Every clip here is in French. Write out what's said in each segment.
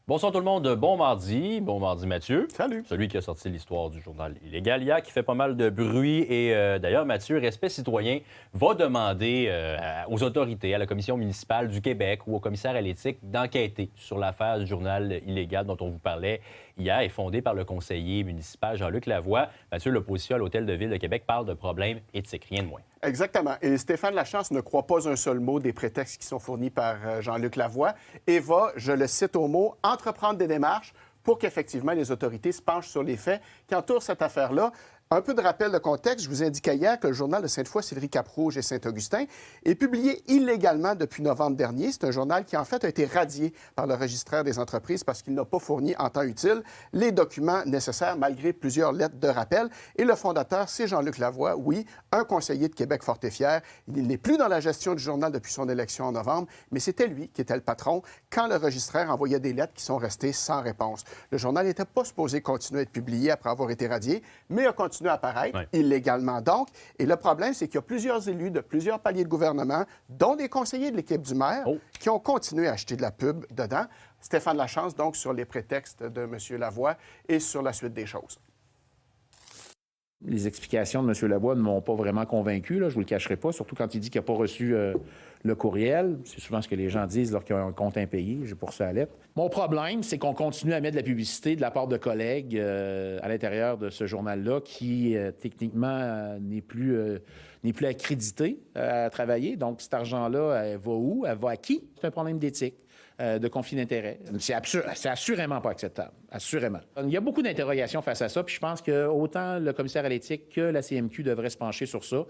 Bonsoir tout le monde, bon mardi Mathieu. Salut. Celui qui a sorti l'histoire du journal illégal hier, qui fait pas mal de bruit. Et d'ailleurs, Mathieu, Respect citoyen va demander aux autorités, à la commission municipale du Québec ou au commissaire à l'éthique d'enquêter sur l'affaire du journal illégal dont on vous parlait hier et fondé par le conseiller municipal Jean-Luc Lavoie. Mathieu, l'opposition à l'Hôtel de Ville de Québec parle de problèmes éthiques, rien de moins. Exactement. Et Stéphane Lachance ne croit pas un seul mot des prétextes qui sont fournis par Jean-Luc Lavoie et va, je le cite au mot, entreprendre des démarches pour qu'effectivement les autorités se penchent sur les faits qui entourent cette affaire-là. Un peu de rappel de contexte, je vous indiquais hier que le journal de Sainte-Foy, Sillery-Cap-Rouge et Saint-Augustin est publié illégalement depuis novembre dernier. C'est un journal qui, en fait, a été radié par le registraire des entreprises parce qu'il n'a pas fourni en temps utile les documents nécessaires malgré plusieurs lettres de rappel. Et le fondateur, c'est Jean-Luc Lavoie, oui, un conseiller de Québec fort et fier. Il n'est plus dans la gestion du journal depuis son élection en novembre, mais c'était lui qui était le patron quand le registraire envoyait des lettres qui sont restées sans réponse. Le journal n'était pas supposé continuer à être publié après avoir été radié, mais a continué à apparaître, illégalement donc. Et le problème, c'est qu'il y a plusieurs élus de plusieurs paliers de gouvernement, dont des conseillers de l'équipe du maire, qui ont continué à acheter de la pub dedans. Stéphane Lachance, donc, sur les prétextes de M. Lavoie et sur la suite des choses. Les explications de M. Lavoie ne m'ont pas vraiment convaincu, là, je ne vous le cacherai pas, surtout quand il dit qu'il n'a pas reçu le courriel. C'est souvent ce que les gens disent lorsqu'ils ont un compte impayé. J'ai pour ça la lettre. Mon problème, c'est qu'on continue à mettre de la publicité de la part de collègues à l'intérieur de ce journal-là qui, techniquement, n'est plus accrédité à travailler. Donc, cet argent-là, elle va où? Elle va à qui? C'est un problème d'éthique. De conflit d'intérêts. C'est assurément pas acceptable. Assurément. Il y a beaucoup d'interrogations face à ça, puis je pense que autant le commissaire à l'éthique que la CMQ devraient se pencher sur ça.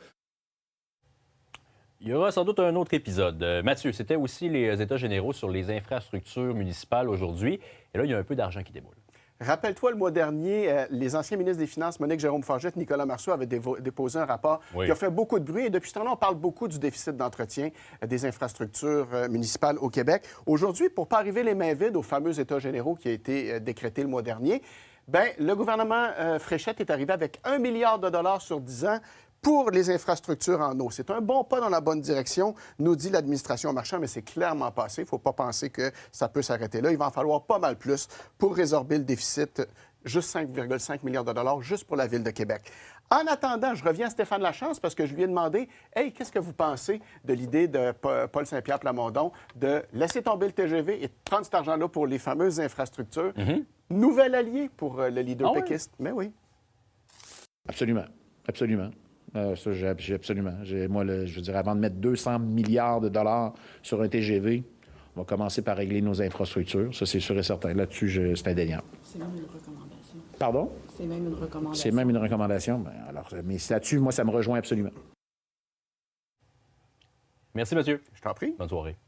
Il y aura sans doute un autre épisode. Mathieu, c'était aussi les États généraux sur les infrastructures municipales aujourd'hui. Et là, il y a un peu d'argent qui déboule. Rappelle-toi, le mois dernier, les anciens ministres des Finances, Monique Jérôme-Forget, Nicolas Marceau, avaient déposé un rapport qui a fait beaucoup de bruit. Et depuis ce temps-là, on parle beaucoup du déficit d'entretien des infrastructures municipales au Québec. Aujourd'hui, pour ne pas arriver les mains vides aux fameux États généraux qui a été décrété le mois dernier, bien, le gouvernement Fréchette est arrivé avec 1 milliard de dollars sur 10 ans pour les infrastructures en eau. C'est un bon pas dans la bonne direction, nous dit l'administration Marchand, mais c'est clairement passé. Il ne faut pas penser que ça peut s'arrêter là. Il va en falloir pas mal plus pour résorber le déficit, juste 5,5 milliards de dollars, juste pour la Ville de Québec. En attendant, je reviens à Stéphane Lachance parce que je lui ai demandé « Hey, qu'est-ce que vous pensez de l'idée de Paul Saint-Pierre Plamondon de laisser tomber le TGV et de prendre cet argent-là pour les fameuses infrastructures? Nouvel allié pour le leader péquiste. Oui? Mais oui. Absolument. Absolument. Ça, j'ai absolument. Moi, je veux dire, avant de mettre 200 milliards de dollars sur un TGV, on va commencer par régler nos infrastructures. Ça, c'est sûr et certain. Là-dessus, c'est indéniable. C'est même une recommandation. Pardon? C'est même une recommandation. C'est même une recommandation. Bien, alors, mais là-dessus, moi, ça me rejoint absolument. Merci, Mathieu. Je t'en prie. Bonne soirée.